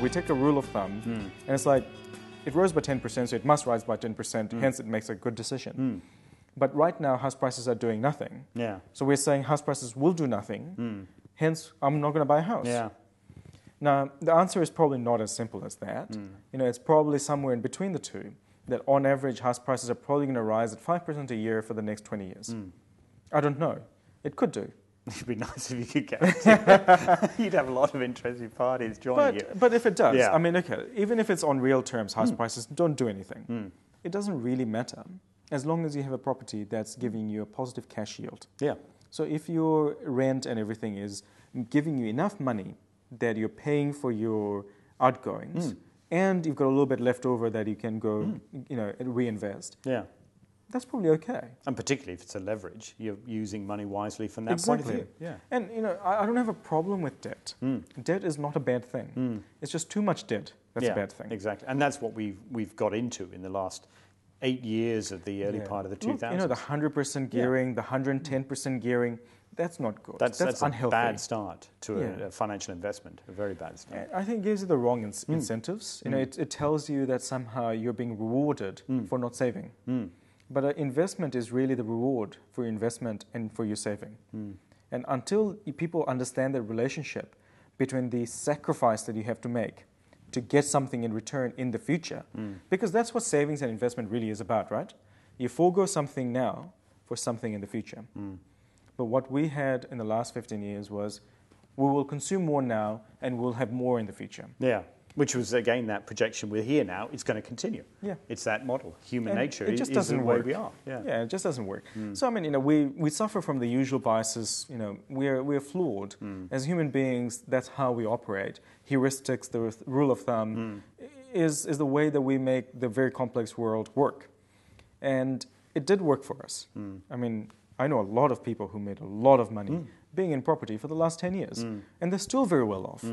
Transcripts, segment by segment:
we take a rule of thumb, and it's like, it rose by 10%, so it must rise by 10%, hence it makes a good decision. But right now, house prices are doing nothing. Yeah. So we're saying house prices will do nothing, hence I'm not going to buy a house. Yeah. Now, the answer is probably not as simple as that. It's probably somewhere in between the two, that on average, house prices are probably going to rise at 5% a year for the next 20 years. I don't know. It could do. It'd be nice if you could guarantee it. You'd have a lot of interested parties joining you. But if it does, Yeah. I mean, okay, even if it's on real terms, house prices don't do anything. It doesn't really matter as long as you have a property that's giving you a positive cash yield. Yeah. So if your rent and everything is giving you enough money that you're paying for your outgoings, and you've got a little bit left over that you can go, reinvest. Yeah. That's probably okay. And particularly if it's a leverage, you're using money wisely from that point of view. Yeah. And I don't have a problem with debt. Debt is not a bad thing. It's just too much debt that's a bad thing. Exactly. And that's what we've got into in the last 8 years of the early part of the 2000s. Look, the 100% gearing, the 110% gearing, that's not good. That's unhealthy. A bad start to a financial investment, a very bad start. I think it gives you the wrong incentives. It tells you that somehow you're being rewarded for not saving. But an investment is really the reward for your investment and for your saving. And until people understand the relationship between the sacrifice that you have to make to get something in return in the future, because that's what savings and investment really is about, right? You forego something now for something in the future. But what we had in the last 15 years was we will consume more now and we'll have more in the future. Yeah. Which was, again, that projection we're here now, it's going to continue. Yeah. It's that model. Human and nature it just is doesn't the work. way we are. Yeah, it just doesn't work. So, I mean, we suffer from the usual biases. We're flawed. As human beings, that's how we operate. Heuristics, the rule of thumb, is the way that we make the very complex world work. And it did work for us. I mean, I know a lot of people who made a lot of money being in property for the last 10 years. And they're still very well off.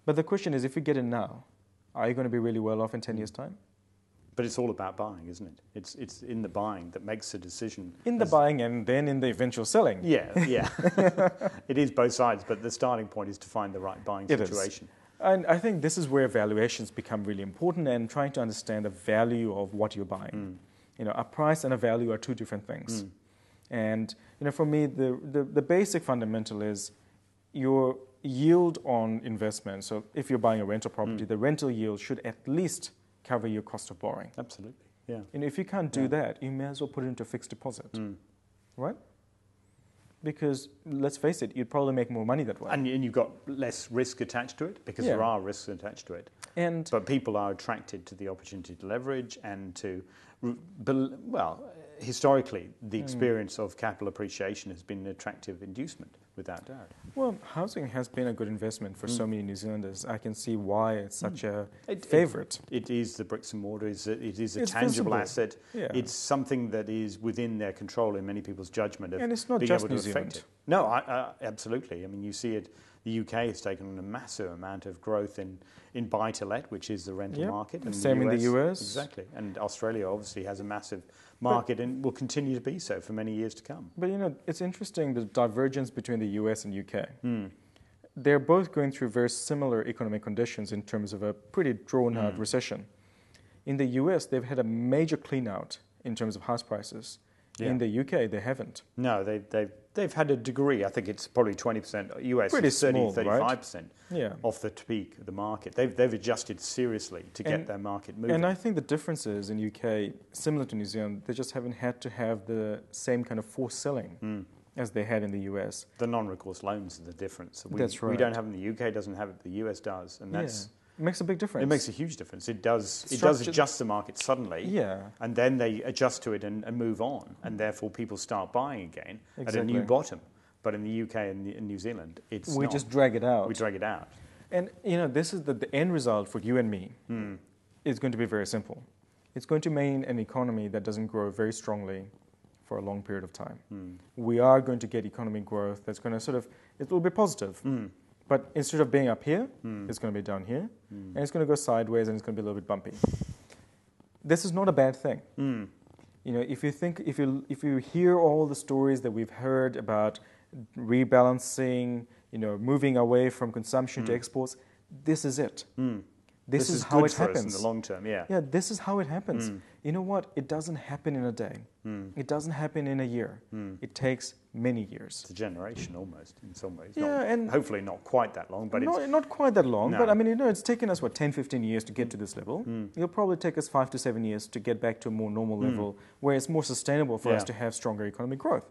But the question is, if you get in now, are you going to be really well off in 10 years' time? But it's all about buying, isn't it? It's in the buying that makes the decision. In the buying and then in the eventual selling. Yeah. It is both sides, but the starting point is to find the right buying situation. And I think this is where valuations become really important and trying to understand the value of what you're buying. A price and a value are two different things. And for me, the basic fundamental is your yield on investment. So if you're buying a rental property, the rental yield should at least cover your cost of borrowing. Absolutely, yeah. If you can't do that, you may as well put it into a fixed deposit, right? Because let's face it, you'd probably make more money that way. And you've got less risk attached to it, because there are risks attached to it. But people are attracted to the opportunity to leverage and to, historically, the experience of capital appreciation has been an attractive inducement, without doubt. Well, housing has been a good investment for so many New Zealanders. I can see why it's such a favourite. It is the bricks and mortar. It is a It's tangible visible. asset. Yeah. It's something that is within their control in many people's judgment of And it's not being just able to New affect Zealand. it. No, absolutely. I mean, you see it. The UK has taken on a massive amount of growth in buy-to-let, which is the rental market. And Same in the US. Exactly. And Australia obviously has a massive market and will continue to be so for many years to come. But it's interesting, the divergence between the US and UK. They're both going through very similar economic conditions in terms of a pretty drawn-out recession. In the US, they've had a major clean-out in terms of house prices. In the UK, they haven't. No, they've had a degree. I think it's probably 20%. US Pretty is 30, small, 35% right? off the peak of the market. They've adjusted seriously to get their market moving. And I think the difference is in UK, similar to New Zealand, they just haven't had to have the same kind of forced selling as they had in the US. The non-recourse loans are the difference. That's right. We don't have it in the UK, doesn't have it, the US does. And that's... It makes a big difference. It makes a huge difference. It does adjust the market suddenly. Yeah. And then they adjust to it and move on. And therefore people start buying again at a new bottom. But in the UK and in New Zealand, we just drag it out. We drag it out. And, this is the end result for you and me is going to be very simple. It's going to mean an economy that doesn't grow very strongly for a long period of time. We are going to get economic growth that's going to it will be positive. But instead of being up here, it's going to be down here, and it's going to go sideways, and it's going to be a little bit bumpy. This is not a bad thing. If you hear all the stories that we've heard about rebalancing, moving away from consumption to exports, this is it. This is is how good it for happens. us in the long term, yeah. Yeah, this is how it happens. You know what? It doesn't happen in a day. It doesn't happen in a year. It takes many years. It's a generation almost, in some ways. Yeah, and hopefully not quite that long, but it's... Not quite that long, No. but I mean, it's taken us, 10, 15 years to get to this level. It'll probably take us 5 to 7 years to get back to a more normal level where it's more sustainable for us to have stronger economic growth.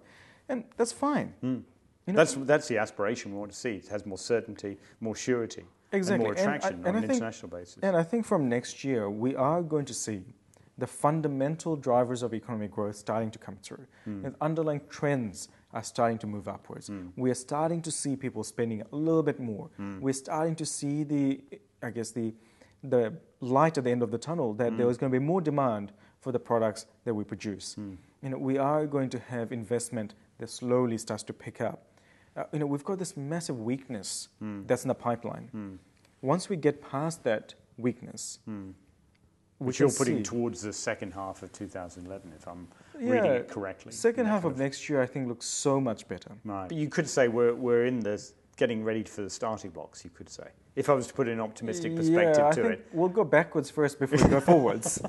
And that's fine. You know, that's the aspiration we want to see. It has more certainty, more surety, exactly. and more attraction on an think, international basis. And I think from next year, we are going to see the fundamental drivers of economic growth starting to come through. And underlying trends are starting to move upwards. We are starting to see people spending a little bit more. We're starting to see the light at the end of the tunnel, that there is going to be more demand for the products that we produce. You know, we are going to have investment that slowly starts to pick up. You know, we've got this massive weakness that's in the pipeline. Once we get past that weakness, which you're putting towards the second half of 2011, if I'm reading it correctly. Second half of next year, I think, looks so much better. Right. But you could say we're in this getting ready for the starting blocks, you could say, if I was to put an optimistic perspective I to think it. We'll go backwards first before we go forwards.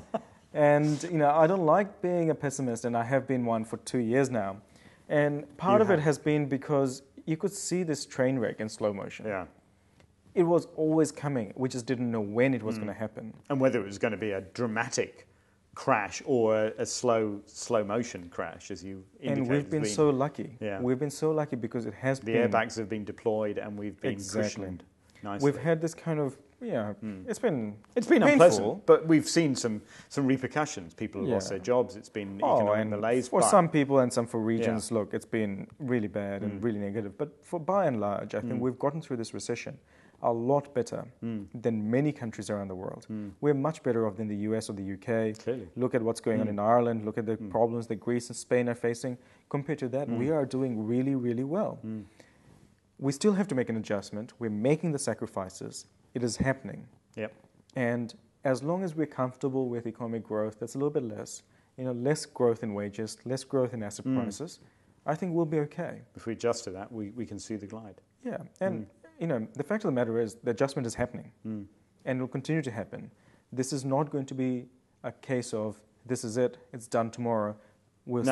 And, you know, I don't like being a pessimist, and I have been one for 2 years now. And part of it has been because you could see this train wreck in slow motion. Yeah. It was always coming. We just didn't know when it was going to happen. And whether it was going to be a dramatic crash or a slow motion crash, as you indicated. And we've been so lucky. Yeah. We've been so lucky because it has the airbags have been deployed and we've been cushioned nicely. We've had this kind of, it's been painful. Unpleasant, but we've seen some repercussions. People have lost their jobs. It's been economic malaise. For some people and some for regions, look, it's been really bad and really negative. But by and large, I think we've gotten through this recession a lot better than many countries around the world. We're much better off than the US or the UK. Clearly. Look at what's going on in Ireland. Look at the problems that Greece and Spain are facing. Compared to that, we are doing really, really well. We still have to make an adjustment. We're making the sacrifices. It is happening. Yep. And as long as we're comfortable with economic growth that's a little bit less, less growth in wages, less growth in asset prices, I think we'll be okay. If we adjust to that, we can see the glide. Yeah, and the fact of the matter is the adjustment is happening, and it will continue to happen. This is not going to be a case of this is it, it's done tomorrow. We'll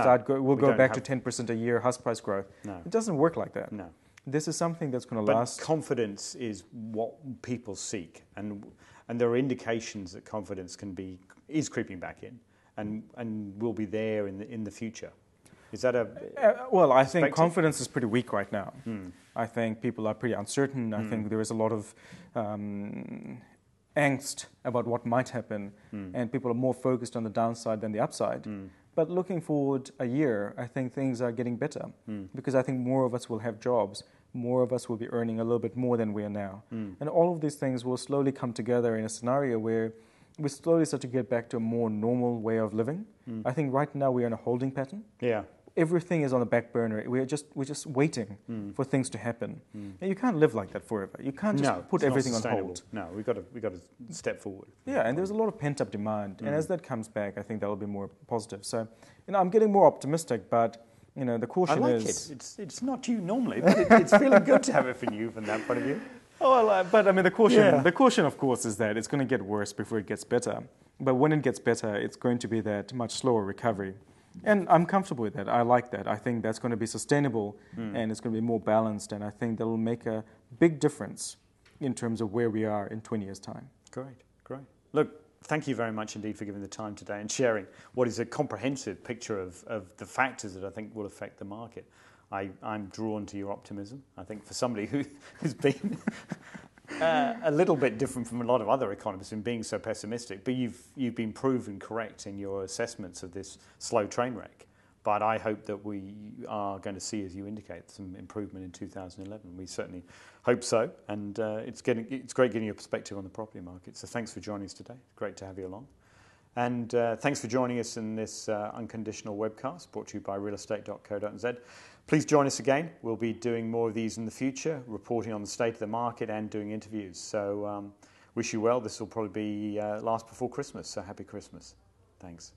go back to 10% a year house price growth. No. It doesn't work like that. No. This is something that's going to last. But confidence is what people seek, and there are indications that confidence is creeping back in, and will be there in the future. Is that well, I think confidence is pretty weak right now. I think people are pretty uncertain. I think there is a lot of angst about what might happen, and people are more focused on the downside than the upside. But looking forward a year, I think things are getting better because I think more of us will have jobs. More of us will be earning a little bit more than we are now. And all of these things will slowly come together in a scenario where we slowly start to get back to a more normal way of living. I think right now we are in a holding pattern. Yeah. Everything is on the back burner. We're just waiting for things to happen. And you can't live like that forever. You can't just put everything on hold. No, we've got to step forward. Yeah, and there's a lot of pent-up demand. And as that comes back, I think that'll be more positive. So, I'm getting more optimistic, but the caution is... I like it. It's not you normally, but it's feeling good to have it from you from that point of view. Oh, well, but the caution, of course, is that it's going to get worse before it gets better. But when it gets better, it's going to be that much slower recovery. And I'm comfortable with that. I like that. I think that's going to be sustainable and it's going to be more balanced. And I think that will make a big difference in terms of where we are in 20 years' time. Great. Look, thank you very much indeed for giving the time today and sharing what is a comprehensive picture of the factors that I think will affect the market. I'm drawn to your optimism. I think for somebody who's been a little bit different from a lot of other economists in being so pessimistic, but you've been proven correct in your assessments of this slow train wreck. But I hope that we are going to see, as you indicate, some improvement in 2011. We certainly hope so, and it's great getting your perspective on the property market. So thanks for joining us today. Great to have you along. And thanks for joining us in this unconditional webcast brought to you by realestate.co.nz. Please join us again. We'll be doing more of these in the future, reporting on the state of the market and doing interviews. So wish you well. This will probably be last before Christmas, so happy Christmas. Thanks.